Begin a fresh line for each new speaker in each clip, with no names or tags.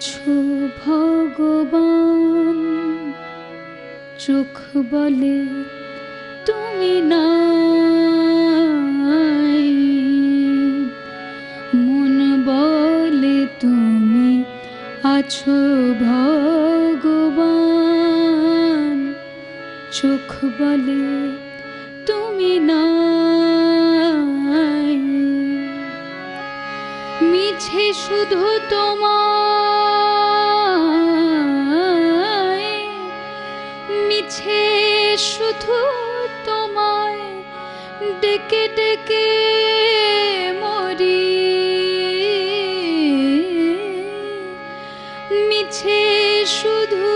আছো ভগবান, চোখ বলে তুমি নাই, মন বলে তুমি আছো ভগবান, চোখ বলে তুমি নাই। মিছে শুধু তোমায়, মিছে শুধু তোমায় ডেকে ডেকে মরি, মিছে শুধু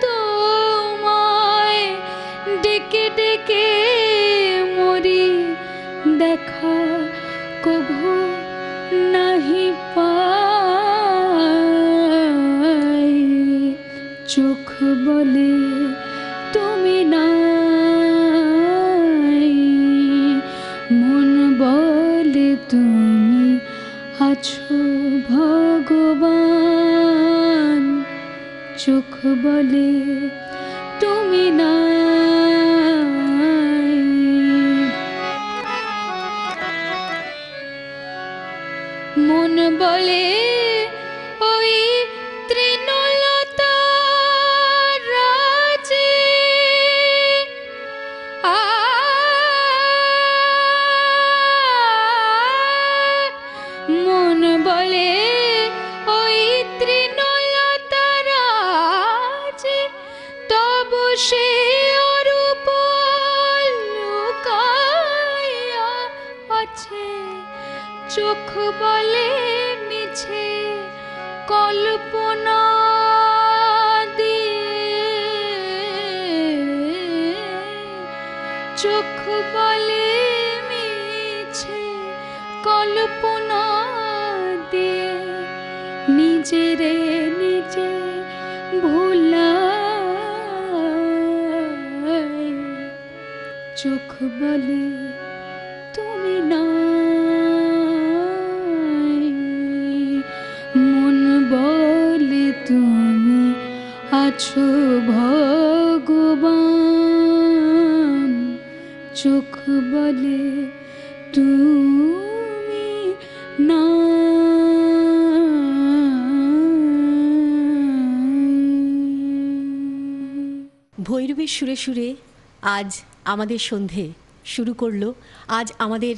তোমায় ডেকে ডেকে মরি, দেখা কভু নাহি পাই, চোখ বলে তুমি নাই, মন বলে তুমি আছো ভগবান, চোখ বলে তুমি নাই। মন বলে ওই তৃণলতা রাজে, মন বলে ওই তৃণলতা রাজে, তবু সে অরূপ লুকাইয়া আছে, চোখ বলে মিছে কল্পনা দিয়ে, চোখ বলে মিছে কল্পনা দিয়ে, নিজেরে নিজে ভুলাই, চোখ বলে তুমি নাই, মন বলে তুমি আছো ভগবান, চোখ বলে তুমি নাই।
ভৈরবীর সুরে সুরে আজ আমাদের সন্ধে শুরু করলো। আজ আমাদের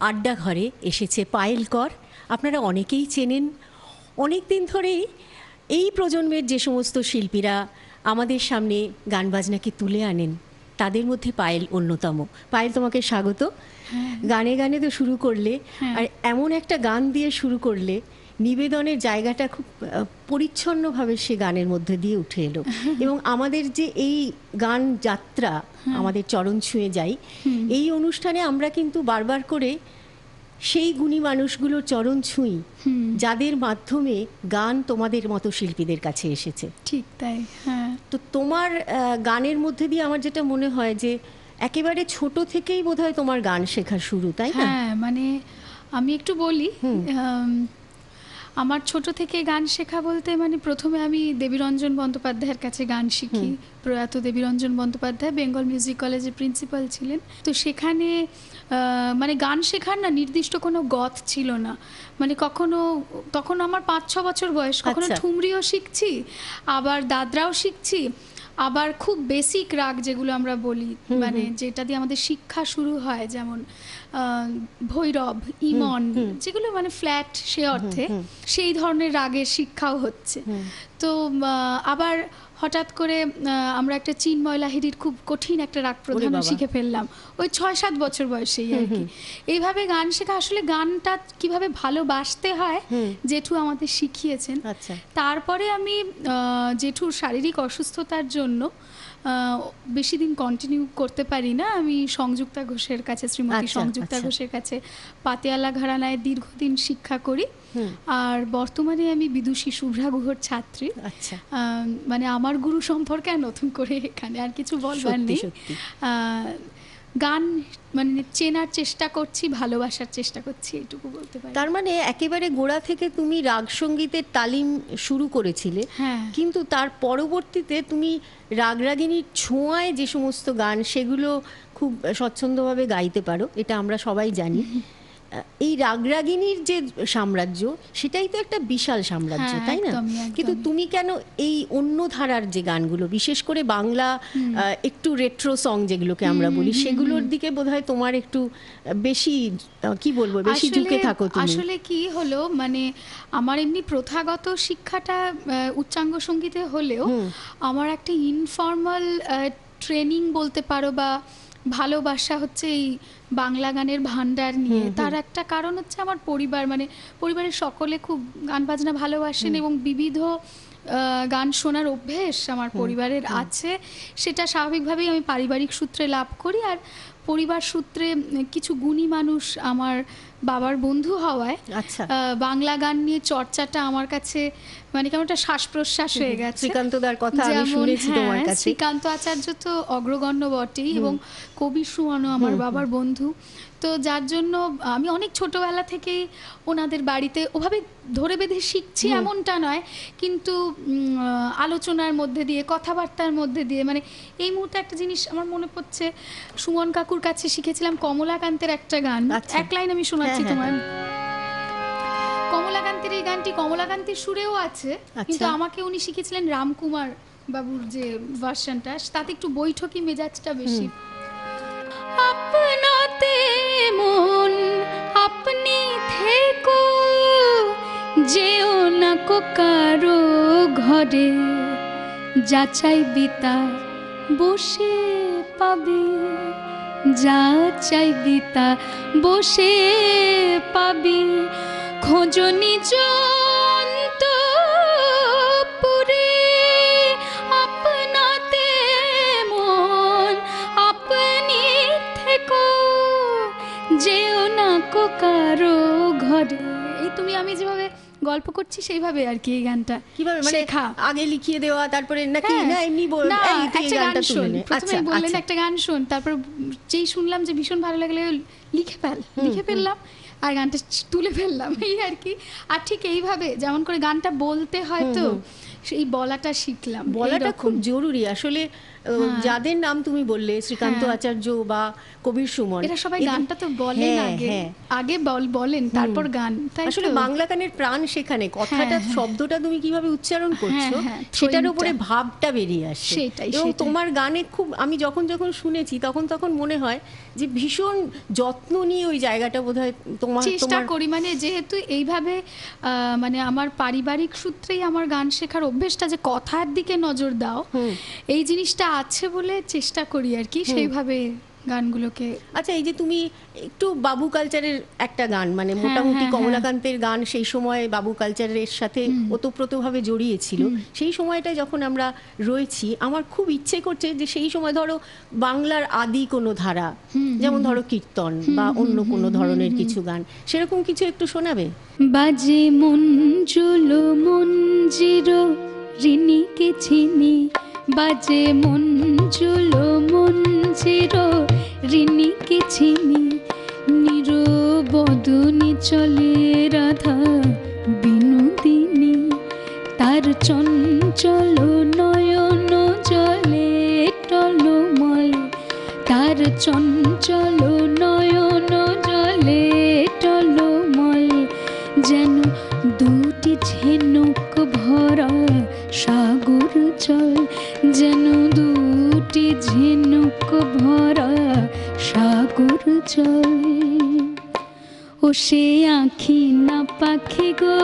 আড্ডা ঘরে এসেছে পায়েল কর। আপনারা অনেকেই চেনেন, অনেক দিন ধরেই এই প্রজন্মের যে সমস্ত শিল্পীরা আমাদের সামনে গান বাজনাকে তুলে আনেন তাদের মধ্যে পায়েল অন্যতম। পায়েল, তোমাকে স্বাগত। গানে গানে তো শুরু করলে, আর এমন একটা গান দিয়ে শুরু করলে নিবেদনের জায়গাটা খুব পরিচ্ছন্নভাবে সে গানের মধ্যে দিয়ে উঠে এলো। এবং আমাদের যে এই গান যাত্রা, আমাদের চরণ ছুঁয়ে যাই, এই অনুষ্ঠানে আমরা কিন্তু বারবার করে সেই গুণী মানুষগুলোর চরণ ছুঁই যাদের মাধ্যমে গান তোমাদের মতো শিল্পীদের কাছে এসেছে।
ঠিক তাই। হ্যাঁ,
তো তোমার গানের মধ্যে দিয়ে আমার যেটা মনে হয় যে একেবারে ছোট থেকেই বোধহয় তোমার গান শেখা শুরু, তাই না?
হ্যাঁ, মানে আমি একটু বলি, আমার ছোট থেকে গান শেখা বলতে মানে প্রথমে আমি দেবীরঞ্জন বন্দ্যোপাধ্যায়ের কাছে গান শিখি। প্রয়াত দেবীরঞ্জন বন্দ্যোপাধ্যায় বেঙ্গল মিউজিক কলেজের প্রিন্সিপাল ছিলেন। তো সেখানে মানে গান শেখার না নির্দিষ্ট কোনো গত ছিল না। মানে তখন আমার 5-6 বছর বয়স, কখনো ঠুমরিও শিখছি, আবার দাদরাও শিখছি, আবার খুব বেসিক রাগ যেগুলো আমরা বলি, মানে যেটা দিয়ে আমাদের শিক্ষা শুরু হয়, যেমন ভৈরব, ইমন, যেগুলো মানে ফ্ল্যাট সে অর্থে, সেই ধরনের রাগের শিক্ষাও হচ্ছে। তো আবার হঠাৎ করে আমরা একটা চিন্ময় লাহিড়ির খুব কঠিন একটা রাগ প্রধান শিখে ফেললাম ওই 6-7 বছর বয়সেই আর কি। এইভাবে গান শেখা, আসলে গানটা কিভাবে ভালোবাসতে হয় জেঠু আমাদের শিখিয়েছেন। তারপরে আমি জেঠুর শারীরিক অসুস্থতার জন্য বেশি দিন কন্টিনিউ করতে পারি না। আমি সংযুক্তা ঘোষের কাছে, শ্রীমতী সংযুক্তা ঘোষের কাছে পাতিয়ালা ঘরানায় দীর্ঘদিন শিক্ষা করি। আর বর্তমানে আমি বিদুষী শুভ্রা গুহর ছাত্রী। মানে আমার গুরু সম্পর্কে আর নতুন করে এখানে আর কিছু বলবার নেই। গান মানে চেনার চেষ্টা করছি, ভালোবাসার চেষ্টা করছি, এইটুকু বলতে পারি।
তার মানে একেবারে গোড়া থেকে তুমি রাগ সঙ্গীতের তালিম শুরু করেছিলে,
হ্যাঁ।
কিন্তু তার পরবর্তীতে তুমি রাগরাগিনীর ছোঁয়ায় যে সমস্ত গান সেগুলো খুব স্বচ্ছন্দভাবে গাইতে পারো, এটা আমরা সবাই জানি। এই রাগরাগিনীর যে সাম্রাজ্য, সেটাই তো একটা বিশাল সাম্রাজ্য,
হ্যাঁ,
তাই না?
একদমই, একদমই।
কিন্তু তুমি কেন এই অন্য ধারার যে গানগুলো, বিশেষ করে বাংলা একটু রেট্রো সং যেগুলোকে আমরা বলি, সেগুলোর দিকে বোধহয় তোমার একটু বেশি, কি বলবো, বেশি ঝুঁকে থাকো তুমি?
আসলে কি হলো, মানে আমার এমনি প্রথাগত শিক্ষাটা উচ্চাঙ্গ সঙ্গীতে হলেও আমার একটা ইনফর্মাল ট্রেনিং বলতে পারো, বা ভালোবাসা হচ্ছে এই বাংলা গানের ভান্ডার নিয়ে। তার একটা কারণ হচ্ছে আমার পরিবার, মানে পরিবারের সকলে খুব গান বাজনা ভালোবাসেন এবং বিবিধ গান শোনার অভ্যেস আমার পরিবারের আছে। সেটা স্বাভাবিকভাবেই আমি পারিবারিক সূত্রে লাভ করি, আর পরিবার সূত্রে কিছু গুণী মানুষ আমার বাবার বন্ধু হওয়ায়
আচ্ছা,
বাংলা গান নিয়ে চর্চাটা আমার কাছে মানে কেমন একটা শ্বাস প্রশ্বাস হয়ে গেছে।
শ্রীকান্তদার কথা আমি শুনেছি তোমার কাছে।
শ্রীকান্ত আচার্য তো অগ্রগণ্য বটেই, এবং কবি সুমনও আমার বাবার বন্ধু। তো যার জন্য আমি অনেক ছোটবেলা থেকেই ওনাদের বাড়িতে ওভাবে ধরে বেঁধে শিখছি এমনটা নয়, কিন্তু আলোচনার মধ্যে দিয়ে, কথাবার্তার মধ্যে দিয়ে, মানে এই মুহূর্তে একটা জিনিস আমার মনে পড়ছে, সুমন কাকুর কাছে শিখেছিলাম কমলাকান্তের একটা গান। এক লাইন আমি শোনাচ্ছি তোমায়। কমলাকান্তের এই গানটি কমলাকান্তের সুরেও আছে, কিন্তু আমাকে উনি শিখেছিলেন রামকুমার বাবুর যে ভার্সনটা, তাতে একটু বৈঠকি মেজাজটা বেশি। আপনাতে মন আপনি থেকো, যেও না কো কারো ঘরে, যাচাই বিতা বসে পাবে, যাচাই বিতা বসে পাবে, খোঁজো নিজ অন্তঃপুরে, আপনাতে মন আপনি থেকো, যেও না কো কারো ঘরে। এই তুমি আমি যেভাবে গল্প করছি সেইভাবে আর কি এই গানটা
কিভাবে, মানে
শেখা,
আগে লিখিয়ে দেওয়া, তারপরে নাকি না এমনি
না
এই তুই এই
একটা গান
গানটা তুলে
শোন,
নে।
প্রথমে বললেন একটা গান শোন, তারপর যেই শুনলাম যে ভীষণ ভালো লাগলে লিখে ফেললাম আর গানটা তুলে ফেললাম, এই আর কি। আর ঠিক এইভাবে যেমন করে গানটা বলতে হয়, তো সেই বলাটা শিখলাম।
বলাটা খুব জরুরি আসলে। যাদের নাম তুমি বললে, শ্রীকান্ত আচার্য বা কবির সুমন,
এরা সবাই গানটা তো বলেন আগে বলেন, তারপর গান। তাই
আসলে বাংলা গানের প্রাণ সেখানে, কথাটা শব্দটা তুমি কিভাবে উচ্চারণ করছো সেটার উপরে ভাবটা বেরিয়ে আসে। এবং তোমার গানে খুব, আমি যখন শুনেছি তখন মনে হয় যে ভীষণ যত্ন নিয়ে ওই জায়গাটা বোধহয় তোমার
চেষ্টা করি, মানে যেহেতু এইভাবে মানে আমার পারিবারিক সূত্রেই আমার গান শেখার অভ্যেসটা, যে কথার দিকে নজর দাও, এই জিনিসটা আছে বলে চেষ্টা করি আর কি সেইভাবে গানগুলোকে।
আচ্ছা, এই যে তুমি একটু বাবু কালচারের একটা গান, মানে মোটামুটি কমলাকান্তের গান সেই সময় বাবু কালচারের সাথে ওতপ্রোতভাবে জড়িয়েছিল, সেই সময়টা যখন আমরা রয়েছি, আমার খুব ইচ্ছে করছে যে সেই সময় ধরো বাংলার আদি কোনো ধারা, যেমন ধরো কীর্তন বা অন্য কোনো ধরনের কিছু গান, সেরকম কিছু একটু শোনাবে?
বাজে মঞ্জুল মঞ্জির ঋণীকে চিনি, বাজে মঞ্জুল মঞ্জির ঋণীকে চিনি, নিরবদনী চলে রাধা বিনোদিনী, তার চঞ্চল নয়ন জলে টলমল, তার চঞ্চল নয়ন জলে টলমল, যেন দুটি ঝিনুক ভরা সাগর জল, যেন দুটি ঝিনুক ভরা সাগর জল। ও সে আঁখি না পাখি গো,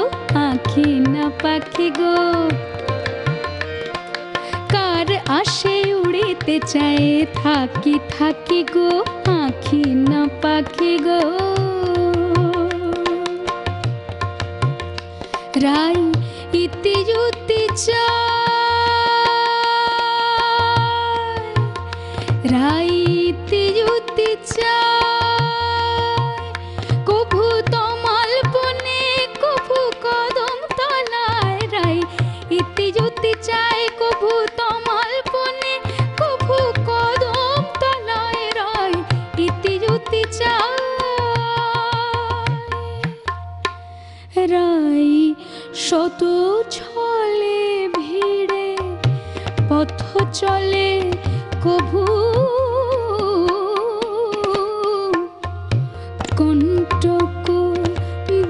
আঁখি না পাখি গো, কার আসে উড়িতে চায়, থাকি থাকি গো, আঁখি না পাখি গো। রাই ইতি যুতি চায়, রাই ইতি যুতি চায়, কভু তমাল বনে কভু কদম তলায়, রাই ইতি যুতি চায়, কভু তমাল বনে কভু কদম তলায়, রাই কভু কণ্টক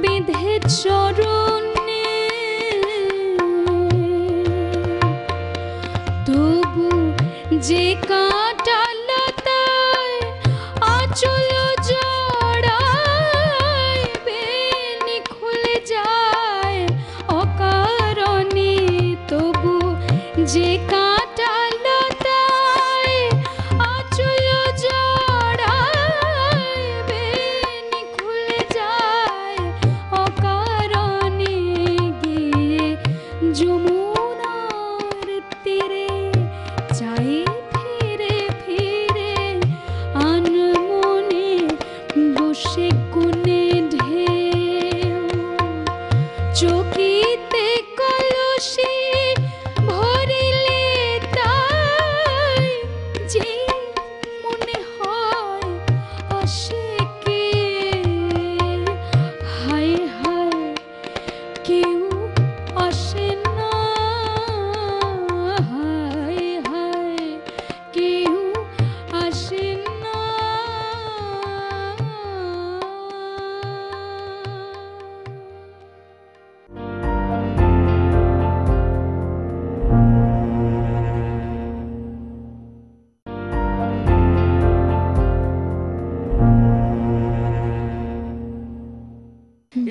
বেঁধে চরণে, তবু যে কাঁটা লতায় আঁচল জড়াইবে খুলে যায় অকারণে, তবু যে কাঁটা লতায় আঁচল জড়াইবে খুলে যায় অকারণে, গিয়ে যমুনার তীরে চাই ফিরে ফিরে আনমনে বসে কোণে ঢেউ, চকিতে কলসি ভরিলে তাই যে মনে হয় আসে কে, হায় হায় কেউ আসে না, হায় হায় কেউ আসে না।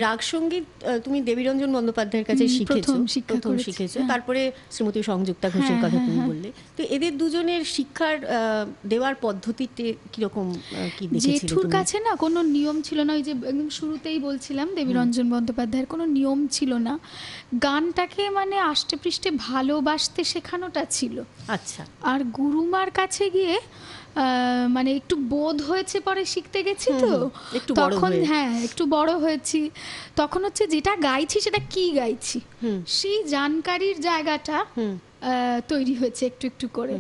রাগ সঙ্গীত তুমি দেবীরঞ্জন বন্দ্যোপাধ্যায়ের কাছে শিখেছো,
প্রথম শিক্ষা
প্রথম
করেছি,
শিখেছো,
হ্যাঁ।
তারপরে শ্রীমতী সংযুক্তা ঘোষের
হ্যাঁ,
কথা
হ্যাঁ,
তুমি
হ্যাঁ।
বললে। তো এদের দুজনের শিক্ষার দেওয়ার পদ্ধতিতে কিরকম কি দেখেছিলে
জেঠুর
তুমি?
কাছে না কোনো নিয়ম ছিল না, ওই যে একদম শুরুতেই বলছিলাম দেবীরঞ্জন বন্দ্যোপাধ্যায়ের কোনো নিয়ম ছিল না, গানটাকে মানে আষ্টে পৃষ্ঠে ভালোবাসতে শেখানোটা ছিল।
আচ্ছা,
আর গুরুমার কাছে গিয়ে মানে একটু বোধ হয়েছে পরে শিখতে গেছি তো,
একটু বড়
তখন
হয়ে।
হ্যাঁ একটু বড় হয়েছি, তখন হচ্ছে যেটা গাইছি সেটা কি গাইছি সেই জানকারির জায়গাটা তৈরি হয়েছে একটু একটু করে,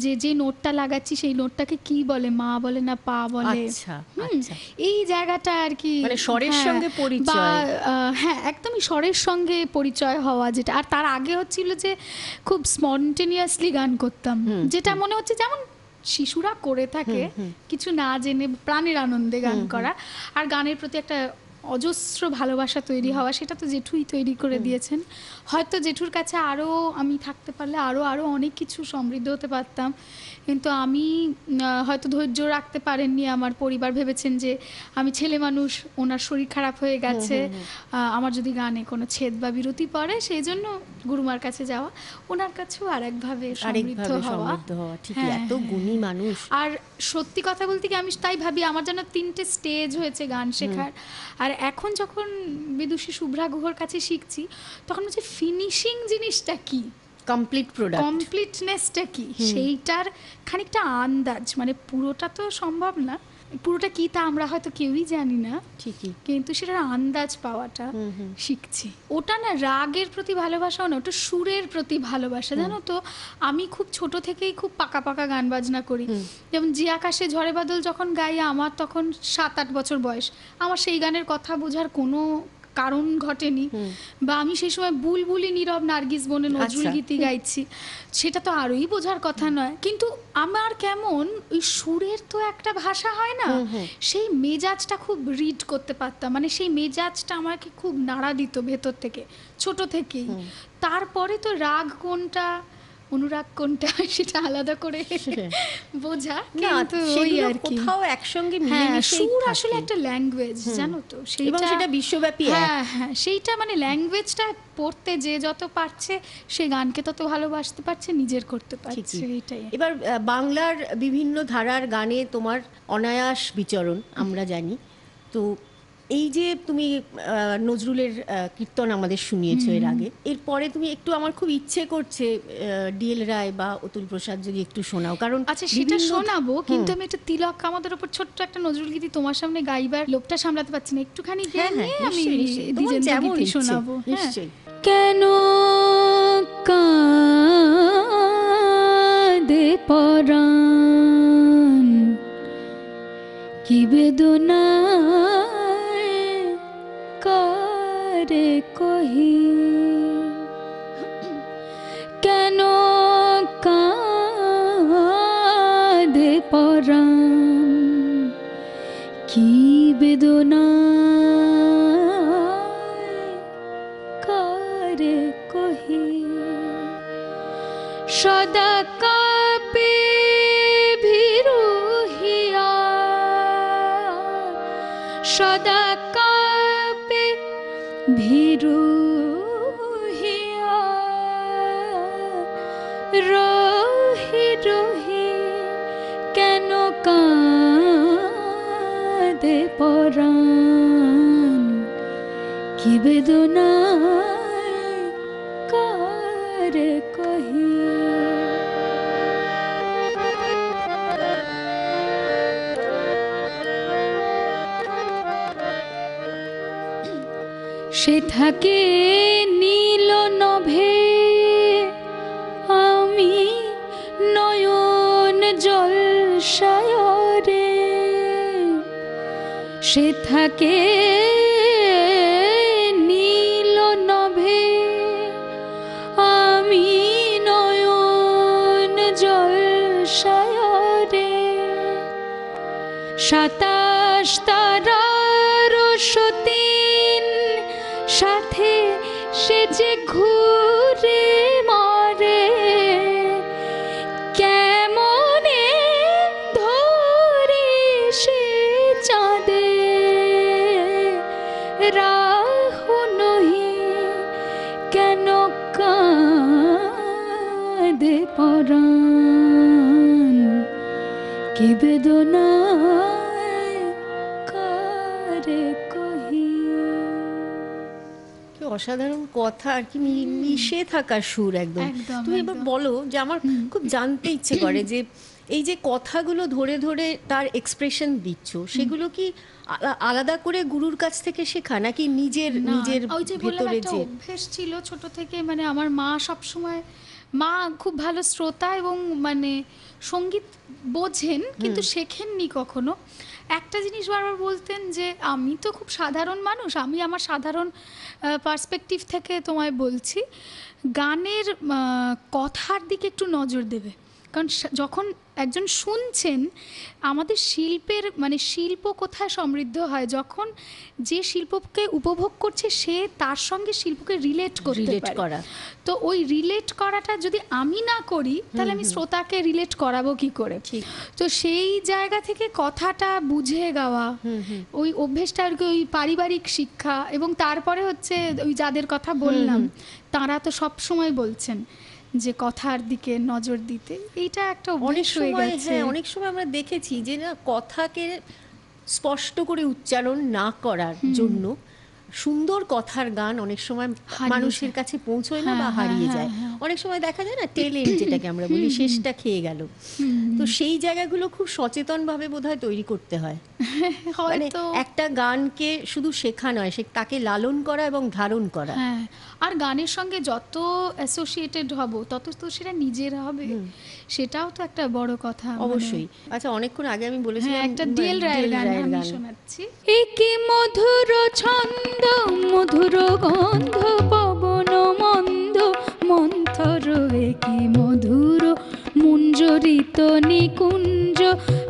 যে যে নোটটা লাগাচ্ছি সেই নোটটাকে কি বলে, মা বলে না পা বলে,
আচ্ছা, আচ্ছা।
এই জায়গাটা আর কি,
মানে স্বরের
হ্যাঁ,
সঙ্গে পরিচয়।
বা হ্যাঁ একদমই স্বরের সঙ্গে পরিচয় হওয়া যেটা। আর তার আগে হচ্ছিল যে খুব স্পন্টেনিয়াসলি গান করতাম, যেটা মনে হচ্ছে যেমন শিশুরা করে থাকে কিছু না জেনে প্রাণের আনন্দে গান করা, আর গানের প্রতি একটা অজস্র ভালোবাসা তৈরি হওয়া, সেটা তো জেঠুই তৈরি করে দিয়েছেন। হয়তো জেঠুর কাছে আরও আমি থাকতে পারলে আরও আরও অনেক কিছু সমৃদ্ধ হতে পারতাম, কিন্তু আমি হয়তো ধৈর্য রাখতে পারেননি, আমার পরিবার ভেবেছেন যে আমি ছেলে মানুষ, ওনার শরীর খারাপ হয়ে গেছে, আমার যদি গানে কোনো ছেদ বা বিরতি পড়ে, সেই জন্য গুরুমার কাছে যাওয়া, ওনার কাছেও আরেকভাবে সমৃদ্ধ হওয়া।
ঠিকই,
হ্যাঁ,
এত গুণী মানুষ।
আর সত্যি কথা বলতে কি আমি তাই ভাবি আমার যেন 3টে স্টেজ হয়েছে গান শেখার, আর এখন যখন বিদুষী শুভ্রা গুহর কাছে শিখছি তখন হচ্ছে ফিনিশিং জিনিসটা কি,
কমপ্লিট প্রোডাক্ট,
কমপ্লিটনেসটা কি, সেইটার খানিকটা আন্দাজ, মানে পুরোটা তো সম্ভব না, পুরোটা কি তা আমরা হয়তো কেউই জানি না,
ঠিকই,
কিন্তু সেটার আন্দাজ পাওয়াটা শিখছি। ওটা না রাগের প্রতি ভালোবাসাও না, ওটা সুরের প্রতি ভালোবাসা। জানো তো আমি খুব ছোট থেকেই খুব পাকা পাকা গান বাজনা করি, যেমন জি আকাশে ঝড়ে বাদল যখন গাই আমার তখন 7-8 বছর বয়স, আমার সেই গানের কথা বোঝার কোনো কারণ ঘটেনি, বা আমি সেই সময় বুলবুলি নীরব নার্গিস বনে নজরুল গীতি গাইছি, সেটা তো আরোই বোঝার কথা নয়, কিন্তু আমার কেমন ওই সুরের তো একটা ভাষা হয় না, সেই মেজাজটা খুব রিড করতে পারতাম, মানে সেই মেজাজটা আমাকে খুব নাড়া দিত ভেতর থেকে ছোট থেকেই। তারপরে তো রাগ কোনটা অনুরাগ কোনটা সেটা আলাদা করে বোঝা, কিন্তু ওই আর কি
কোথাও একসঙ্গে
হ্যাঁ
মিলেমিশে
সুর আসলে একটা ল্যাঙ্গুয়েজ, জানো তো,
এবং সেটা বিশ্বব্যাপী।
হ্যাঁ হ্যাঁ সেইটা মানে ল্যাঙ্গুয়েজটা পড়তে যে যত পারছে সে গানকে তত ভালোবাসতে পারছে, নিজের করতে পারছে, এইটাই।
এবার বাংলার বিভিন্ন ধারার গানে তোমার অনায়াস বিচরণ আমরা জানি, তো এই যে তুমি নজরুলের কীর্তন আমাদের শুনিয়েছো এর আগে, এরপরে তুমি একটু, আমার খুব ইচ্ছে করছে ডিএল রায় বা অতুল প্রসাদ যদি একটু শোনাও, কারণ
আচ্ছা সেটা শোনাবো, কিন্তু আমি একটা তিলক আমাদের উপর ছোট্ট একটা নজরুল গীতি তোমার সামনে গাইবার লোকটা সামলাতে পারছি না, একটুখানি গিয়ে আমি দ্বিজেন্দ্র গীতি শোনাবো।
নিশ্চয়ই।
কেন কাঁদে পরাণ, কি বেদনা কারে কহি, কেন কাঁদে পরাণ কি বেদনা কারে কহি সদা কাপে ভীরু হিয়া সদা কাপে ভীরু হিয়া রহি রহি কেন কাঁদে পরাণ কি বেদনা কারে কহি সে থাকে নীল নভে আমি নয়ন জল সায়রে সে থাকে নীল নভে আমি নয়ন জল সায়রে 27 তারার 3 সাথে সে যে ঘুরে মরে কেমনে ধরে সে চাঁদে রাহু নহি কেন কাঁদে পরাণ কি বেদনা কারে কহি
অসাধারণ কথা আর কি মিশে থাকা সুর একদম।
একদম,
তুমি এবার
একদম।
বলো যে আমার খুব জানতে ইচ্ছে করে যে এই যে কথাগুলো ধরে ধরে তার এক্সপ্রেশন দিচ্ছ সেগুলো কি আলাদা করে গুরুর কাছ থেকে শেখা নাকি নিজের
না,
নিজের
ওই যে বললাম
ভেতরে
একটা
যে
অভ্যেস ছিল ছোট থেকে, মানে আমার মা সব সময়, মা খুব ভালো শ্রোতা এবং মানে সঙ্গীত বোঝেন কিন্তু শেখেননি কখনো। একটা জিনিস বারবার বলতেন যে আমি তো খুব সাধারণ মানুষ, আমি আমার সাধারণ পার্সপেক্টিভ থেকে তোমায় বলছি, গানের কথার দিকে একটু নজর দেবে। কারণ যখন একজন শুনছেন, আমাদের শিল্পের মানে শিল্প কোথায় সমৃদ্ধ হয়, যখন যে শিল্পকে উপভোগ করছে সে তার সঙ্গে শিল্পকে রিলেট করতে পারে।
করা।
তো ওই রিলেট করাটা যদি আমি না করি তাহলে আমি শ্রোতাকে রিলেট করাবো কি করে?
ঠিক।
তো সেই জায়গা থেকে কথাটা বুঝে গাওয়া, ওই অভ্যেসটা আর কি, ওই পারিবারিক শিক্ষা। এবং তারপরে হচ্ছে ওই যাদের কথা বললাম তারা তো সব সময় বলছেন যে কথার দিকে নজর দিতে, এইটা একটা
অনেক
অভ্যেস হয়ে
সময়
গেছে।
হ্যাঁ, অনেক সময় আমরা দেখেছি যে না কথাকে স্পষ্ট করে উচ্চারণ না করার জন্য সুন্দর কথার গান অনেক সময় মানুষের কাছে পৌঁছয় না বা হারিয়ে যায়। অনেক সময় দেখা যায় না টেলেন্ট যেটাকে আমরা বলি শেষটা খেয়ে গেল। তো সেই জায়গাগুলো খুব সচেতনভাবে বোধহয় তৈরি করতে হয়। মানে একটা গানকে শুধু শেখা নয়, সে তাকে লালন করা এবং ধারণ করা।
হ্যাঁ, আর গানের সঙ্গে যত অ্যাসোসিয়েটেড হব তত তো সেটা নিজের হবে, সেটাও তো একটা বড় কথা।
অবশ্যই। আচ্ছা, অনেকক্ষণ আগে আমি বলেছিলাম
একটা ডিএল রায়ের গান আমি শোনাচ্ছি।
একি মধুর ছন্দ মধুর গন্ধ পবন মন্দ মন্থর একি মধুর মুঞ্জরিত নিকুঞ্জ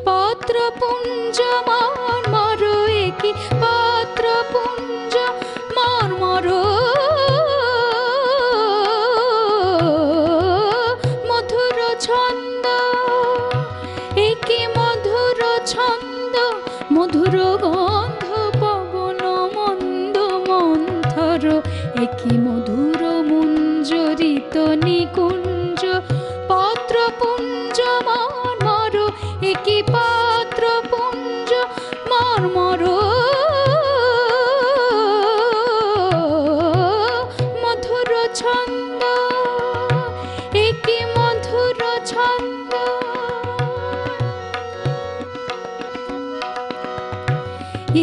পত্র পুঞ্জ মর্মর একি পত্র পুঞ্জ মর্মর মধুর ছন্দ একি মধুর ছন্দ মধুর গন্ধ পবন মন্দ মন্থর একি মধুর মুঞ্জরিত নিকুঞ্জ পত্র পুঞ্জ মর্মর একি পত্র পুঞ্জ মর্মর মধুর ছন্দ একি মধুর ছন্দ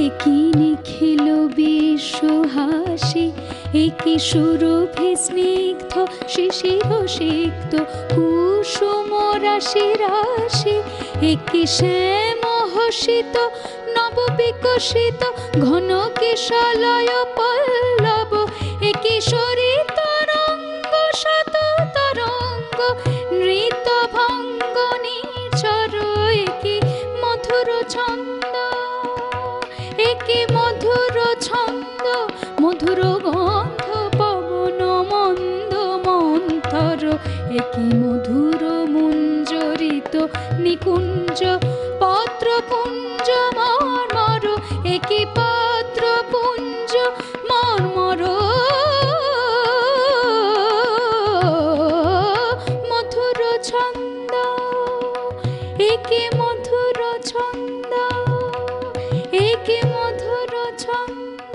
একি নিখিল বিশ্বহাসি একি সুরভি স্নিগ্ধ শিশির সিক্ত কুসুম রাশি রাশি একি শ্যাম হসিত নব বিকশিত ঘন কিশলয় পল্লব একি সরিত রঙ্গ শত তরঙ্গ নৃত ভঙ্গ নির্ঝর একি মধুর ছন্দ, একে মধুর ছন্দ, মধুর গন্ধ পবন মন্দ মন্থর, একে মধুর মুঞ্জরিত নিকুঞ্জ পত্রপুঞ্জ মর্মর, একে পত্রপুঞ্জ মর্মর, মধুর ছন্দ, একে মধুর ছন্দ, একে মধুর ছন্দ।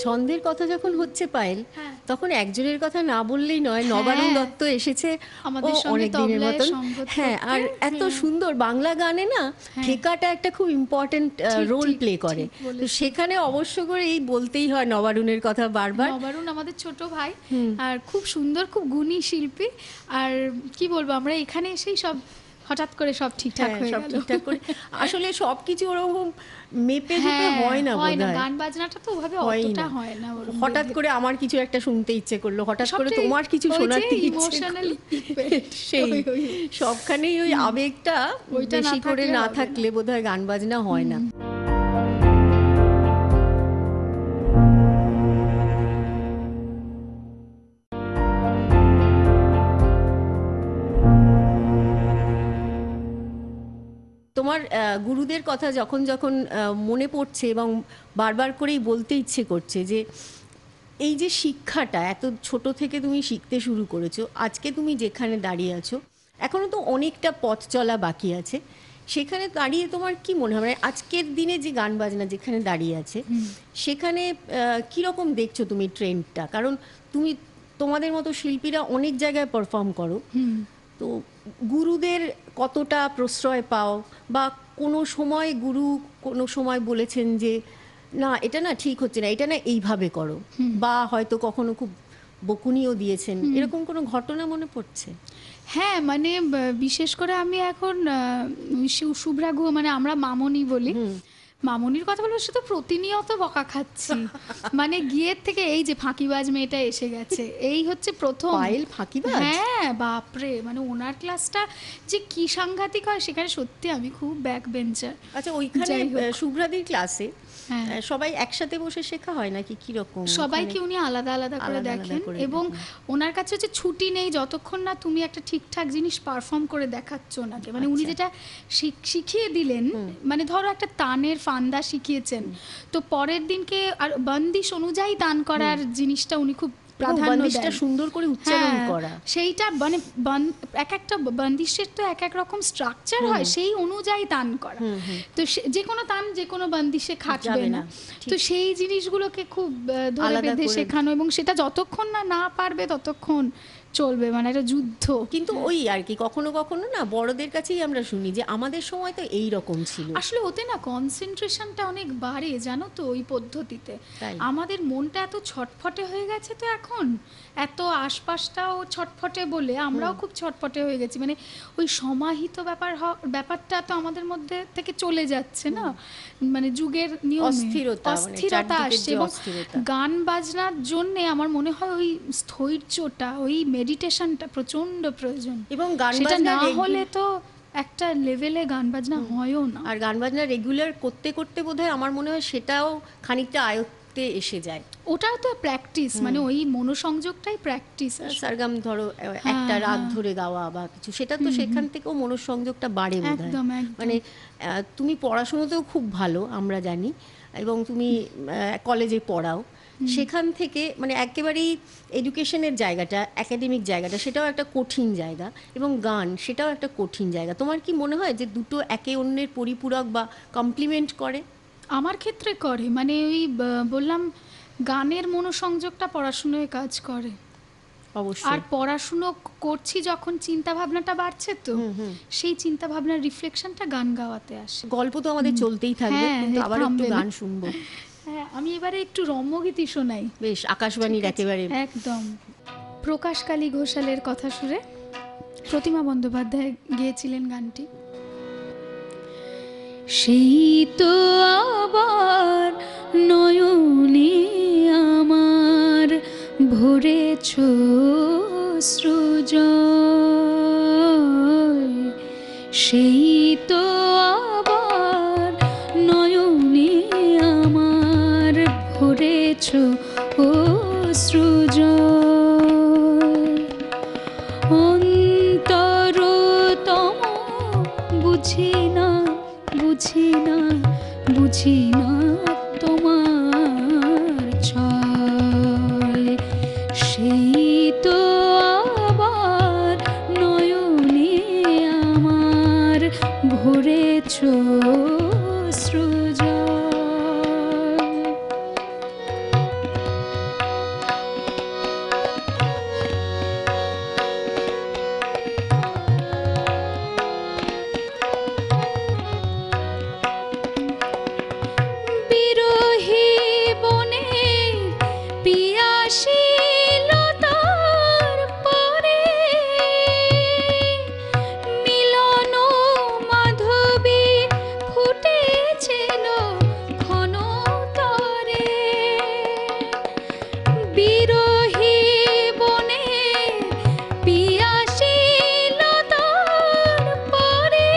ছন্দের কথা যখন হচ্ছে পায়েল,
হ্যাঁ।
তখন একজনের কথা না বললেই নয়। নবারুণ দত্ত এসেছে
আমাদের সঙ্গে
অনেক দিনের
তবলায়
মতন।
সঙ্গত
হ্যাঁ, আর
করতে।
এত সুন্দর বাংলা গানে না ঠেকাটা একটা খুব ইম্পর্টেন্ট রোল
ঠিক,
প্লে করে।
ঠিক বলেছো।
তো সেখানে অবশ্য করে এই বলতেই হয় নবারুণের কথা বারবার।
নবারুণ আমাদের ছোট ভাই, আর খুব সুন্দর, খুব গুণী শিল্পী। আর কি বলবো, আমরা এখানে এসেই সব হঠাৎ করে সব ঠিকঠাক
হ্যাঁ,
হয়ে
সব
গেল।
ঠিকঠাক করে আসলে সবকিছু ওরকম মেপে ঝুপে হয় না বোধহয়।
গান বাজনাটা তো ওভাবে
হয়ই
অতটা
না।
হয় না ওরকম
হঠাৎ
বেঁধে।
করে আমার কিছু একটা শুনতে ইচ্ছে করলো, হঠাৎ করে
সবটাই
তোমার কিছু
ওই যে
শোনাতে ইচ্ছে
emotionally
সেই
ওই।
সবখানেই ওই আবেগটা
ওইটা না
বেশি করে
থাকলে
না
হবে না।
থাকলে বোধহয় গান বাজনা হয় না। তোমার গুরুদের কথা যখন যখন মনে পড়ছে এবং বারবার করেই বলতে ইচ্ছে করছে যে এই যে শিক্ষাটা এত ছোট থেকে তুমি শিখতে শুরু করেছো, আজকে তুমি যেখানে দাঁড়িয়ে আছো, এখনো তো অনেকটা পথ চলা বাকি আছে। সেখানে দাঁড়িয়ে তোমার কি মনে হয়, মানে আজকের দিনে যে গান বাজনা যেখানে দাঁড়িয়ে আছে সেখানে কীরকম দেখছো তুমি ট্রেন্ডটা? কারণ তুমি তোমাদের মতো শিল্পীরা অনেক জায়গায় পারফর্ম করো, তো গুরুদের কতটা প্রশ্রয় পাও, বা কোনো সময় গুরু কোনো সময় বলেছেন যে না এটা না ঠিক হচ্ছে না, এটা না এইভাবে করো, বা হয়তো কখনো খুব বকুনিও দিয়েছেন, এরকম কোনো ঘটনা মনে পড়ছে?
হ্যাঁ, মানে বিশেষ করে আমি এখন শুভ্রা গুহ, মানে আমরা মামনি বলি, মামনির কথা বলবো, সে তো প্রতিনিয়ত বকা খাচ্ছি। মানে গিয়ের থেকে এই যে ফাঁকিবাজ মেয়েটা এসে গেছে, এই হচ্ছে প্রথম।
পায়েল ফাঁকিবাজ?
হ্যাঁ বাপরে, মানে ওনার ক্লাসটা যে কি সাংঘাতিক হয়, সেখানে সত্যি আমি খুব ব্যাক বেঞ্চার।
আচ্ছা, ওইখানে
যাই হোক।
শুভ্রাদির ক্লাসে
হ্যাঁ।
সবাই একসাথে বসে শেখা হয় নাকি কিরকম?
সবাইকে উনি আলাদা আলাদা করে
আলাদা আলাদা
দেখেন,
করে
এবং
দেখেন।
ওনার কাছে হচ্ছে ছুটি নেই যতক্ষণ না তুমি একটা ঠিকঠাক জিনিস পারফর্ম করে দেখাচ্ছ ওনাকে। মানে উনি
আচ্ছা।
যেটা শিখিয়ে দিলেন, মানে ধরো একটা তানের ফান্দা শিখিয়েছেন, তো পরের দিনকে আর বন্দিশ অনুযায়ী তান করার জিনিসটা উনি খুব প্রাধান্য
বন্দিশটা
দেন।
সুন্দর করে উচ্চারণ
হ্যাঁ,
করা,
সেইটা মানে এক একটা বন্দিশের তো এক এক রকম স্ট্রাকচার হয়, সেই অনুযায়ী তান করা। তো যে কোনো তান যে কোনো বন্দিশে খাটবে
যাবে
না,
না, ঠিক।
তো সেই জিনিসগুলোকে খুব ধরে
আলাদা
বেঁধে
করে।
শেখানো, এবং সেটা যতক্ষণ না পারবে ততক্ষণ চলবে, মানে একটা যুদ্ধ।
কিন্তু ওই আর কি কখনো কখনো না বড়দের কাছেই আমরা শুনি যে আমাদের সময় তো এই রকম ছিল।
আসলে ওতে না কনসেন্ট্রেশনটা অনেক বাড়ে, জানো তো, ওই পদ্ধতিতে।
তাই।
আমাদের মনটা এত ছটফটে হয়ে গেছে তো এখন, এত আশপাশটাও ছটফটে বলে আমরাও খুব ছটফটে হয়ে গেছি। মানে ওই সমাহিত ব্যাপারটা তো আমাদের মধ্যে থেকে চলে যাচ্ছে না, মানে যুগের নিয়মে
অস্থিরতা, মানে
অস্থিরতা
চারদিকের
আসছে।
যে
এবং
অস্থিরতা।
গান বাজনার জন্যে আমার মনে হয় ওই স্থৈর্যটা, ওই মেডিটেশনটা প্রচণ্ড প্রয়োজন,
এবং গান
সেটা
বাজনা
না হলে তো একটা লেভেলে গান বাজনা হয়ও না।
আর গান বাজনা রেগুলার করতে করতে বোধহয় আমার মনে হয় সেটাও খানিকটা আয়ত্তে এসে যায়।
ওটাও তো প্র্যাকটিস, মানে ওই মনোসংযোগটাই প্র্যাকটিস।
সারগাম ধরো একটা রাত ধরে গাওয়া বা কিছু, সেটা তো সেখান থেকেও মনোসংযোগটা বাড়ে বোধহয়।
একদম, একদম।
মানে তুমি পড়াশোনাতেও খুব ভালো আমরা জানি, এবং তুমি কলেজে পড়াও, সেখান থেকে মানে একেবারেই এডুকেশনের জায়গাটা, একাডেমিক জায়গাটা, সেটাও একটা কঠিন জায়গা, এবং গান সেটাও একটা কঠিন জায়গা। তোমার কি মনে হয় যে দুটো একে অন্যের পরিপূরক বা কমপ্লিমেন্ট করে?
আমার ক্ষেত্রে করে, মানে ওই বললাম গানের মনোসংযোগটা পড়াশুনোয় কাজ করে।
অবশ্যই।
আর পড়াশুনো করছি যখন চিন্তা ভাবনাটা বাড়ছে, তো সেই চিন্তা ভাবনার রিফ্লেকশনটা গান গাওয়াতে আসে।
গল্প তো আমাদের চলতেই থাকবে,
হ্যাঁ,
কিন্তু আবার একটু
থামবে না।
গান শুনবো।
হ্যাঁ, আমি এবারে একটু রম্যগীতি শোনাই।
বেশ, আকাশবাণীর একেবারে।
একদম। প্রকাশকালী ঘোষালের কথা সুরে প্রতিমা বন্দ্যোপাধ্যায় গেয়েছিলেন গানটি।
সেই তো আবার নয়নে আমার ভরেছ সৃজল, সেই তো আবার নয়নে আমার ভরেছ অশ্রুজল। অন্তরতম বুঝি না, বুঝি না, বুঝি না তোমার ছল। সেই তো আবার নয়নে আমার ভরেছ অশ্রুজল। বিরহী বনের পিয়াসিলতার পরে মিলন মাধবী ফুটেছিল ঘন তরে। বিরহী বনের পিয়াসিলতার পরে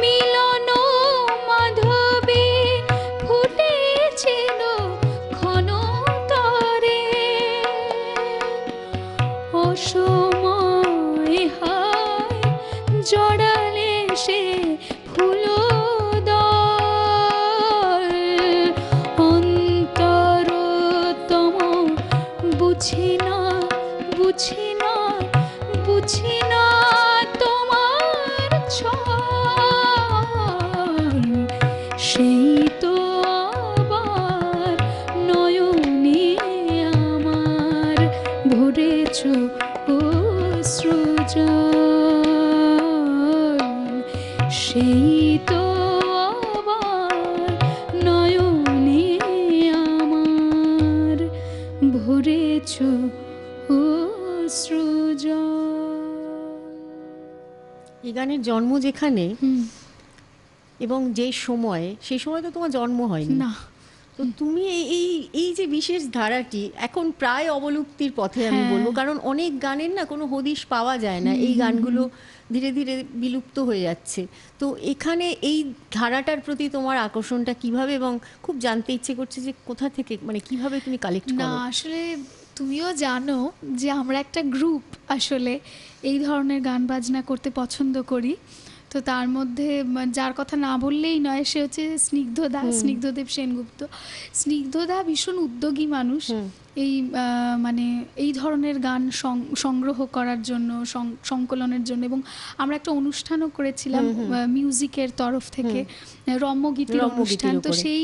মিলন মাধবী ফুটেছিল ঘন তরে। অসময় হায় জড়ালে সে ফুলদল। অন্তরতম বুঝি না, বুঝি না, বুঝি না তোমার ছল। সেই তো আবার নয়নে আমার ভরেছ অশ্রুজল। সেই তো আবার নয়নে আমার ভরেছ অশ্রুজল।
এই গানের জন্ম যেখানে
হুম,
এবং যে সময়ে, সেই সময় তো তোমার জন্ম হয়নি।
না
তো তুমি এই এই যে বিশেষ ধারাটি এখন প্রায় অবলুপ্তির পথে আমি
হ্যাঁ।
বলবো, কারণ অনেক গানের না কোনো হদিশ পাওয়া যায় না, এই গানগুলো ধীরে ধীরে বিলুপ্ত হয়ে যাচ্ছে। তো এখানে এই ধারাটার প্রতি তোমার আকর্ষণটা কিভাবে, এবং খুব জানতে ইচ্ছে করছে যে কোথা থেকে, মানে কিভাবে তুমি কালেক্ট
না
করো?
আসলে তুমিও জানো যে আমরা একটা গ্রুপ আসলে এই ধরনের গান বাজনা করতে পছন্দ করি। তো তার মধ্যে যার কথা না বললেই নয় সে হচ্ছে স্নিগ্ধদা, স্নিগ্ধদেব সেনগুপ্ত। স্নিগ্ধদা ভীষণ উদ্যোগী মানুষ এই মানে এই ধরনের গান সংগ্রহ করার জন্য, সংকলনের জন্য। এবং আমরা একটা অনুষ্ঠানও করেছিলাম মিউজিকের তরফ থেকে, রম্যগীতির অনুষ্ঠান। তো সেই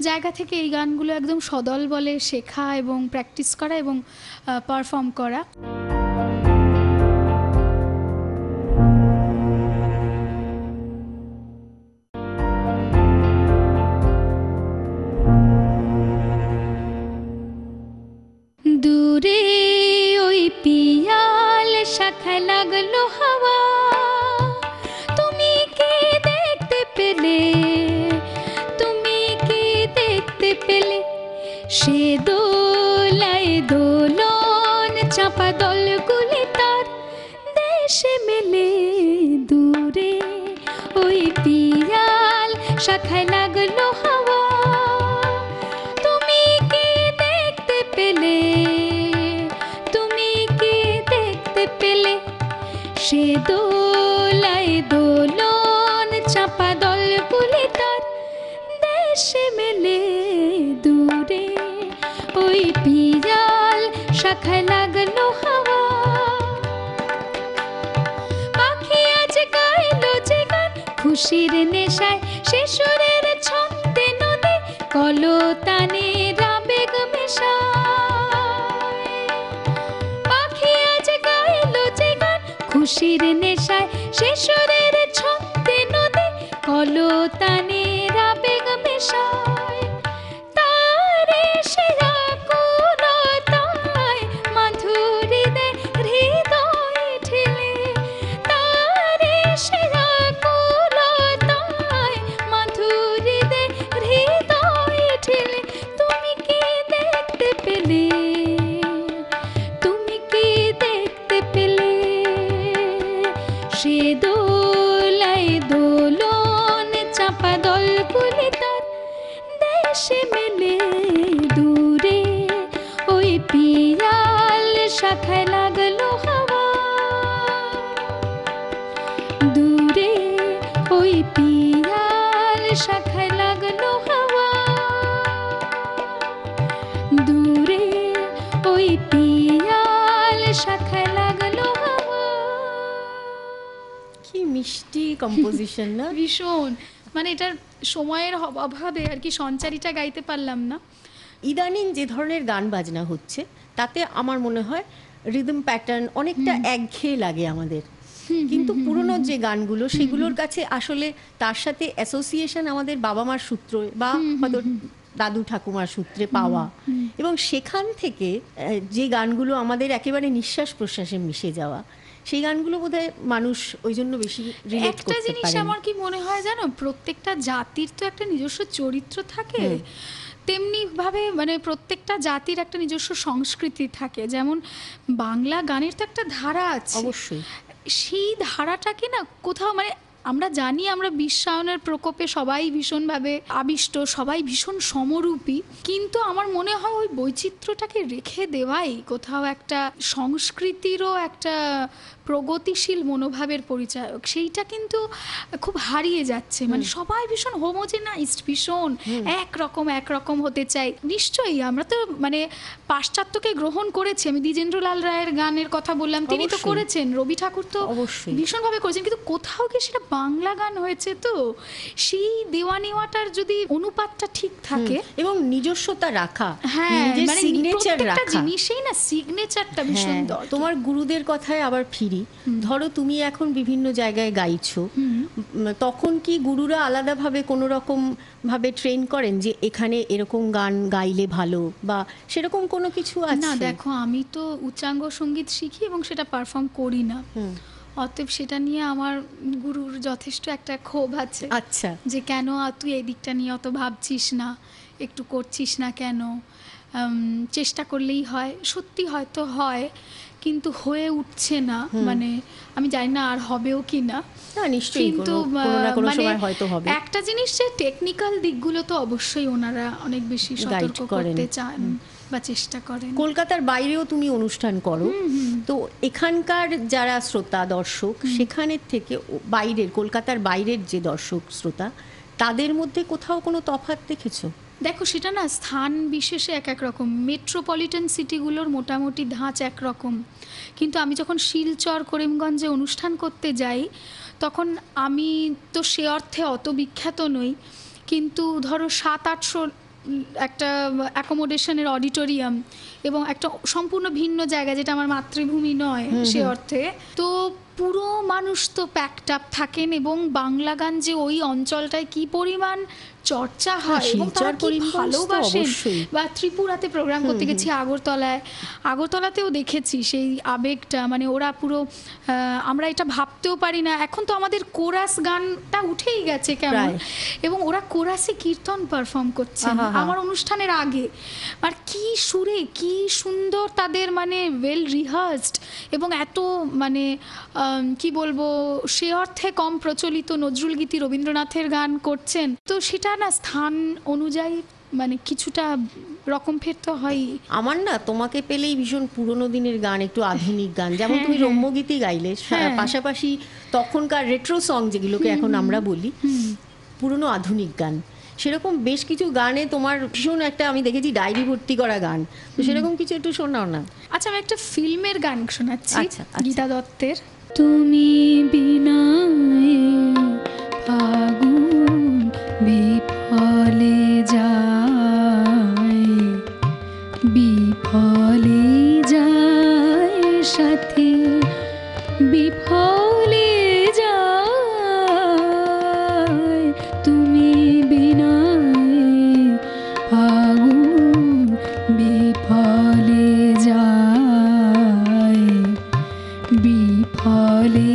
জায়গা থেকে এই গানগুলো একদম সদল বলে শেখা এবং প্র্যাকটিস করা এবং পারফর্ম করা।
দূরে ওই পিয়াল শাখায় লাগলো হাওয়া, তুমি কি দেখতে পেলে, তুমি কি দেখতে পেলে? সে দোলায় দোলন চাপা দলগুলি তার দেশে মেলে। দূরে ওই পিয়াল শাখায় লাগলো হাওয়া, তুমি কি দেখতে পেলে, তুমি কি দেখতে পেলে? সে দোলায় দোলন চাপা দলগুলি তার দেশে মেলে। দূরে ওই পিয়াল শাখায় লাগলো হাওয়া, পাখি আজ গাইলো যে গান খুশির নেশায়, সে সুরের ছন্দে নদে কলতানে রাবেগ মেশায়। পাখি আজ গাইলো যে গান খুশির নেশায়, সে সুরের ছন্দে নদে কলতানে রাবেগ মেশায়। তারে সে আকুলতায় মাধুরী দে হৃদয় ঠেলে, তারে সে আকুলতায় মাধুরী দে হৃদয় ঠেলে। তুমি কি দেখতে পেলে, তুমি কি দেখতে পেলে? সে দোলায় দোলন চাপা দল কুলি তার দেশে মেলে দূরে ওই পিয়াল শাখায় লাগলো হাওয়া দূরে ওই পিয়াল শাখায় লাগলো হাওয়া দূরে ওই পিয়াল শাখায় লাগলো হাওয়া।
কি মিষ্টি কম্পোজিশন না?
ভীষণ, মানে এটার সময়ের অভাবে আর কি সঞ্চারীটা গাইতে পারলাম না।
ইদানিং যে ধরনের গান বাজনা হচ্ছে তাতে আমার মনে হয় রিদম প্যাটার্ন অনেকটা একঘেয়ে লাগে আমাদের, কিন্তু পুরনো যে গানগুলো সেগুলোর কাছে আসলে তার সাথে অ্যাসোসিয়েশন আমাদের বাবা মার সূত্রে বা হয়তো দাদু ঠাকুমার সূত্রে পাওয়া, এবং সেখান থেকে যে গানগুলো আমাদের একেবারে নিঃশ্বাস প্রশ্বাসে মিশে যাওয়া, সেই গানগুলো বোধহয় মানুষ ওই জন্য বেশি রিলেট
একটা
করতে
জিনিস
পারে।
আমার কি মনে হয় জানো, প্রত্যেকটা জাতির তো একটা নিজস্ব চরিত্র থাকে, তেমনি ভাবে মানে প্রত্যেকটা জাতির একটা নিজস্ব সংস্কৃতি থাকে। যেমন বাংলা গানের তো একটা ধারা আছে,
অবশ্যই
সেই ধারাটাকে না কোথাও মানে আমরা জানি আমরা বিশ্বায়নের প্রকোপে সবাই ভীষণভাবে আবিষ্ট, সবাই ভীষণ সমরূপী, কিন্তু আমার মনে হয় ওই বৈচিত্র্যটাকে রেখে দেওয়াই কোথাও একটা সংস্কৃতিরও একটা প্রগতিশীল মনোভাবের পরিচায়ক। সেইটা কিন্তু খুব হারিয়ে যাচ্ছে, মানে সবাই ভীষণ হোমোজেনাইজড, ভীষণ একরকম হতে চাই। নিশ্চয়ই আমরা তো মানে পাশ্চাত্যকে গ্রহণ করেছি, আমি দ্বিজেন্দ্রলাল রায়ের গানের কথা বললাম, তিনি তো
অবশ্যই।
করেছেন, রবি ঠাকুর তো
অবশ্যই।
ভীষণভাবে করেছেন, কিন্তু কোথাও কি সেটা বাংলা গান হয়েছে? তো সেই দেওয়া নেওয়াটার যদি অনুপাতটা ঠিক থাকে,
এবং নিজস্বতা রাখা,
হ্যাঁ
নিজের
মানে
সিগনেচার
প্রত্যেকটা
রাখা।
জিনিসেই না সিগনেচারটা ভীষণ
হ্যাঁ,
দরকার।
তোমার গুরুদের কথায় আবার ফিরি। ধরো তুমি এখন বিভিন্ন জায়গায় গাইছো, তখন কি গুরুরা আলাদাভাবে কোনো রকম ভাবে ট্রেন করেন যে এখানে এরকম গান গাইলে ভালো, বা সেরকম কোনো কিছু আছে?
না দেখো, আমি তো উচ্চাঙ্গ সঙ্গীত শিখি এবং সেটা পারফর্ম করি না, অতএব সেটা নিয়ে আমার গুরুর যথেষ্ট একটা ক্ষোভ আছে।
আচ্ছা,
যে কেন তুই এই দিকটা নিয়ে অত ভাবছিস না, একটু করছিস না কেন, চেষ্টা করলেই হয়। সত্যি হয়তো হয়, কিন্তু হয়ে উঠছে না, মানে আমি জানি না আর হবেও কি না।
না নিশ্চয়ই
কিন্তু
কোনো না কোনো
মানে
সময় হয়তো হবে।
একটা জিনিস যে টেকনিক্যাল দিকগুলো তো অবশ্যই ওনারা অনেক বেশি সতর্ক
করেন।
করতে চান বা চেষ্টা করেন।
কলকাতার বাইরেও তুমি অনুষ্ঠান করো, তো এখানকার যারা শ্রোতা দর্শক সেখানের থেকে বাইরের, কলকাতার বাইরের যে দর্শক শ্রোতা, তাদের মধ্যে কোথাও কোনো তফাৎ দেখেছো?
দেখো সেটা না স্থান বিশেষে এক এক রকম। মেট্রোপলিটন সিটিগুলোর মোটামুটি ধাঁচ একরকম, কিন্তু আমি যখন শিলচর করিমগঞ্জে অনুষ্ঠান করতে যাই তখন আমি তো সে অর্থে অত বিখ্যাত নই, কিন্তু ধরো 700-800 একটা অ্যাকোমোডেশনের অডিটোরিয়াম এবং একটা সম্পূর্ণ ভিন্ন জায়গা যেটা আমার মাতৃভূমি নয় সে অর্থে, তো পুরো মানুষ তো প্যাকড আপ থাকেন, এবং বাংলা গান যে ওই অঞ্চলটায় কি পরিমাণ চর্চা হয় এবং তারা কি ভালোবাসেন। বা ত্রিপুরাতে প্রোগ্রাম করতে গেছি আগরতলাতেও দেখেছি সেই আবেগটা, মানে ওরা পুরো আমরা এটা ভাবতেও পারি না, এখন তো আমাদের কোরাস গানটা উঠেই গেছে কেমন, এবং ওরা কোরাসে কীর্তন পারফর্ম করছেন আমার অনুষ্ঠানের আগে, আর কি সুরে কি সুন্দর তাদের মানে ওয়েল রিহার্সড, এবং এত মানে কি বলবো সে অর্থে কম প্রচলিত নজরুল গীতি রবীন্দ্রনাথের গান করছেন, তো সেটা না স্থান অনুযায়ী মানে কিছুটা রকম ফের তো হয়।
আমার না তোমাকে পেলেই ভীষণ পুরোনো দিনের গান, একটু আধুনিক গান, যেমন তুমি রম্যগীতি গাইলে, পাশাপাশি তখনকার রেট্রো সং যেগুলোকে এখন আমরা বলি, পুরনো আধুনিক গান, সেরকম বেশ কিছু গানে তোমার ভীষণ একটা আমি দেখেছি ডায়েরি ভর্তি করা গান, তো সেরকম কিছু একটু শোনাও না।
আচ্ছা আমি একটা ফিল্মের গান শোনাচ্ছি, গীতা দত্তের।
তুমি বিনা ফাগুন বিফলে যায়, বিফলে যায় সাথী, বিফলে যায়, তুমি বিনা ফাগুন বিফলে যায়, বিফলে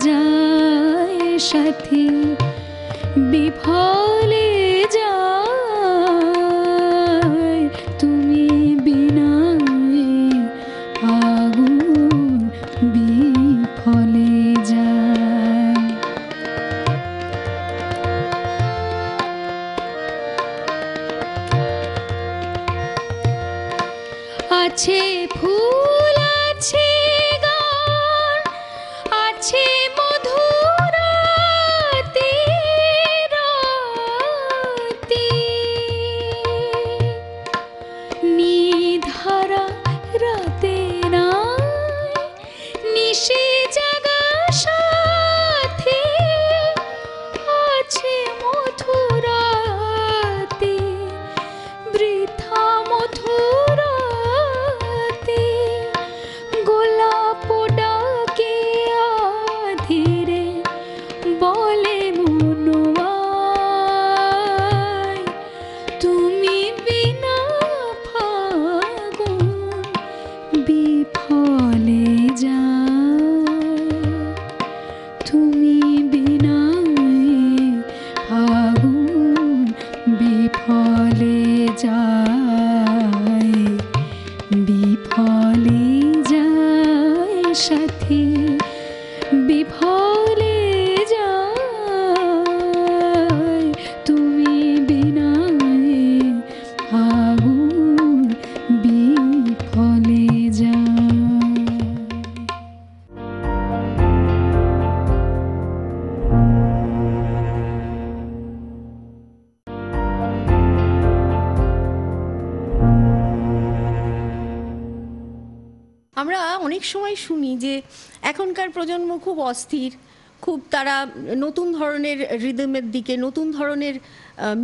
যায় সাথী, বিফলে যায়, তুমি বিনা ফাগুন বিফলে যায়। আছে মধুরাতে রাতে, নিধারা রাতে নাই নিশি জাগা সাথে, আছে মধুরাতে বৃথা মধুরাতে, গোলাপ ডাকে আধীরে বলে মনোয়ায়, তুমি বিনা ফাগুন বিফলে যায়, তুমি বিনা ফাগুন বিফলে যায়, বিফলে যায় সাথী, বিফলে যায়, তুমি বিনা ফাগুন বিফলে যায়।
আমরা অনেক সময় শুনি যে এখনকার প্রজন্ম খুব অস্থির, খুব তারা নতুন ধরনের রিদমের দিকে, নতুন ধরনের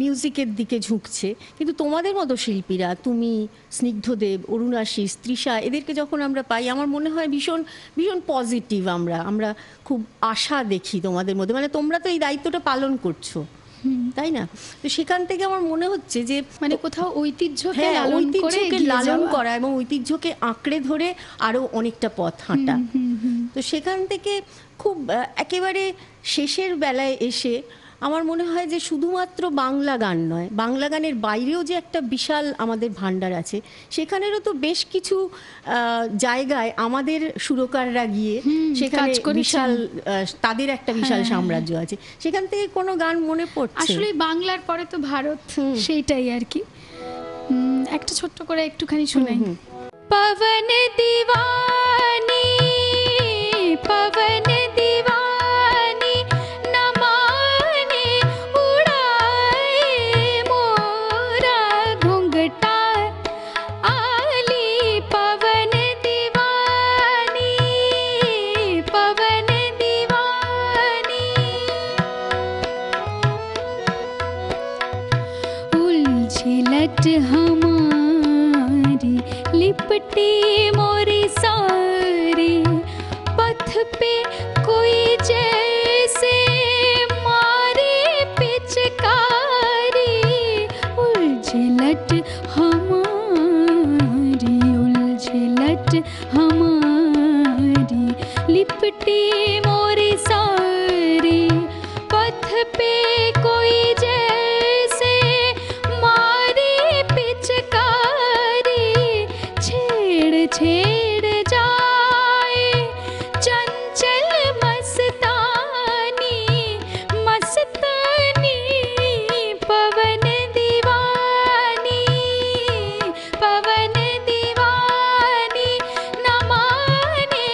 মিউজিকের দিকে ঝুঁকছে, কিন্তু তোমাদের মতো শিল্পীরা, তুমি, স্নিগ্ধদেব, অরুণাশিস, তৃষা, এদেরকে যখন আমরা পাই আমার মনে হয় ভীষণ ভীষণ পজিটিভ। আমরা খুব আশা দেখি তোমাদের মধ্যে, মানে তোমরা তো এই দায়িত্বটা পালন করছো, তাই না? তো সেখান থেকে আমার মনে হচ্ছে যে
মানে কোথাও ঐতিহ্যকে
হ্যাঁ,
লালন করে
ঐতিহ্যকে
এগিয়ে
লালন
যাওয়া।
করা এবং ঐতিহ্যকে আঁকড়ে ধরে আরো অনেকটা পথ হাঁটা। তো সেখান থেকে খুব একেবারে শেষের বেলায় এসে আমার মনে হয় যে শুধুমাত্র বাংলা গান নয়, বাংলা গানের বাইরেও যে একটা বিশাল আমাদের ভান্ডার আছে, সেখানেরও তো বেশ কিছু জায়গায় আমাদের সুরকাররা গিয়ে সেখানে
কাজ করেছেন।
বিশাল তাদের একটা বিশাল সাম্রাজ্য আছে। সেখান থেকে কোনো গান মনে পড়ছে?
আসলে বাংলার পরে তো ভারত, সেইটাই আর কি। একটা ছোট্ট করে একটুখানি শোনাই।
पवन दीवानी पवन दीवानी न माने उड़ाए मोरा घुंघटा आली, पवन दीवानी पवन दीवानी, उलझिलट हमारी लिपटे मोरी सारी, पथ पे कोई जैसे मारे पिचकारी, उलझिलट हमारी लिपटे मोरी सारी, पथ पे कोई जैसे मारे पिचकारी, छेड़ छेड़ जाए चंचल मस्तानी, मस्तानी पवन दीवानी पवन दीवानी, न माने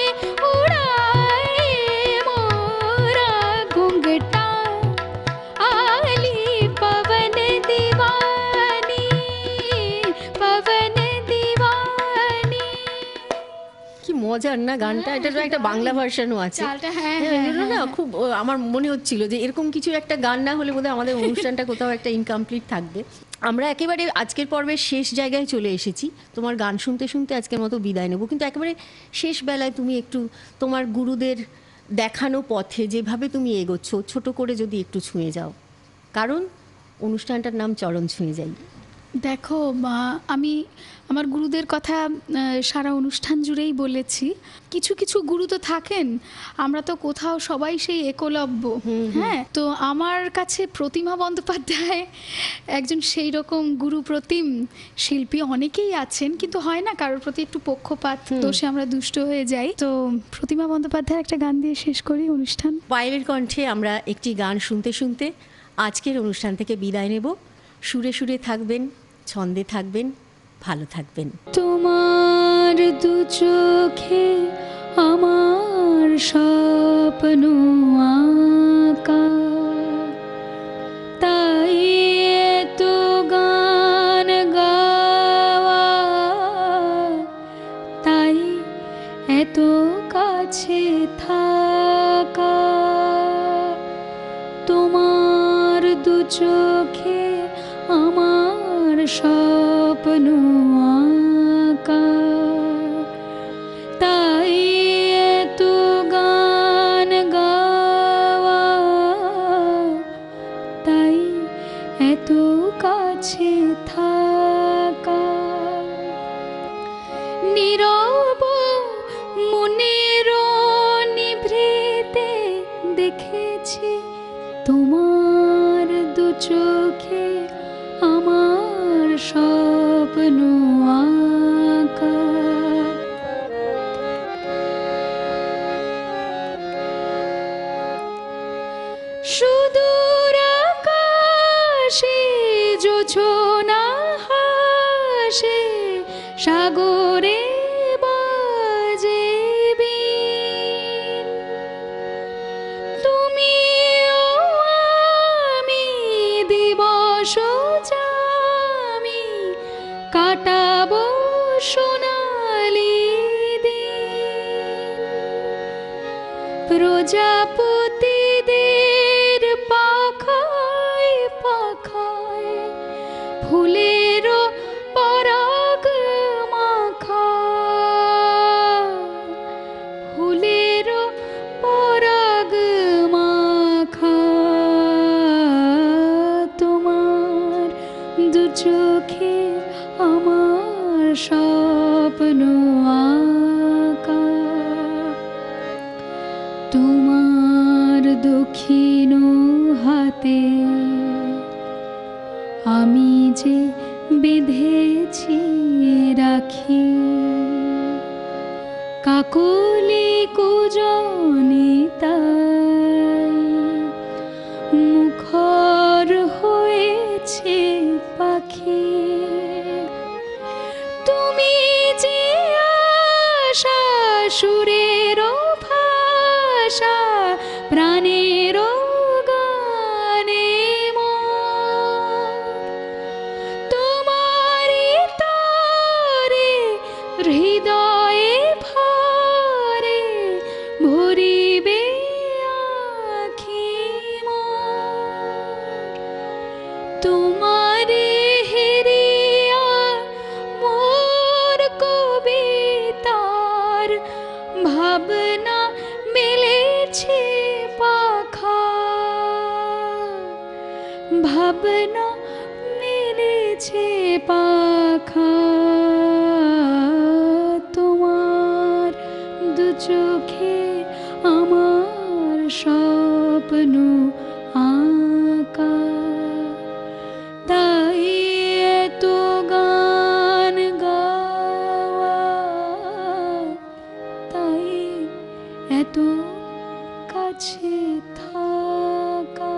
उड़ाए मोरा घुंघटा आली, पवन दीवानी पवन दीवानी।
কি মজার না গানটা! এটা তো একটা বাংলা ভার্সনও আছে।
চালটা, হ্যাঁ,
হ্যাঁ, এগুলো না খুব আমার মনে হচ্ছিল যে এরকম কিছু একটা গান না হলে বোধহয় আমাদের অনুষ্ঠানটা কোথাও একটা ইনকমপ্লিট থাকবে। আমরা একেবারে আজকের পর্বের শেষ জায়গায় চলে এসেছি। তোমার গান শুনতে শুনতে আজকের মতো বিদায় নেব, কিন্তু একেবারে শেষ বেলায় তুমি একটু তোমার গুরুদের দেখানো পথে যেভাবে তুমি এগোচ্ছ ছোট করে যদি একটু ছুঁয়ে যাও, কারণ অনুষ্ঠানটার নাম চরণ ছুঁয়ে যাই।
দেখো মা, আমি আমার গুরুদের কথা সারা অনুষ্ঠান জুড়েই বলেছি। কিছু কিছু গুরু তো থাকেন, আমরা তো কোথাও সবাই সেই একলব্য। হ্যাঁ, তো আমার কাছে প্রতিমা বন্দ্যোপাধ্যায় একজন সেই রকম গুরু প্রতিম শিল্পী অনেকেই আছেন, কিন্তু হয় না কারোর প্রতি একটু পক্ষপাত দোষে আমরা দুষ্ট হয়ে যাই। তো প্রতিমা বন্দ্যোপাধ্যায়ের একটা গান দিয়ে শেষ করি অনুষ্ঠান।
পায়েলের কণ্ঠে আমরা একটি গান শুনতে শুনতে আজকের অনুষ্ঠান থেকে বিদায় নেব। সুরে সুরে থাকবেন, ছন্দে থাকবেন, ভালো থাকবেন।
তোমার দু চোখে আমার
স্বপ্ন আঁকা, তাই এত গান গাওয়া, তাই এত কাছে থাকা। তোমার দু চোখে আমার স্বপ্ন আঁকা, তাই এত গান গাওয়া, তাই এত কাছে থাকা। নীরব মনের নিভৃতে দেখেছি তোমার দু চোখে আমার স্বপ্ন আঁকা। সুদূর আকাশে জোছনা হাসে, সাগরে বাজে বীণ। তুমি ও আমি দিবস যামি কাটাবো সোনালি দিন। প্রজাপতিদের পাখায় পাখায় ফুলের পরাগ মাখা, ফুলের পরাগ মাখা। তোমার দু চোখে আমার স্বপ্ন আঁকা, তোমার দক্ষিণ হাতে আমি যে বেঁধেছি রাখি, কাকলি কুজনে তাই মুখর হয়েছে পাখি। তুমি যে আশা সুরের ভাষা, প্রাণের গানে মোর। তোমারি তরে হৃদয়ে ভরে ভরিবে আঁখি মোর। তোমারে হেরিয়া মোর কবিতার ভাবনা মেলেছে পাখা, ভাবনা মেলেছে পাখা। তোমার দু চোখে আমার স্বপ্ন আঁকা, তাই এত গান গাওয়া, তাই এত কাছে থাকা।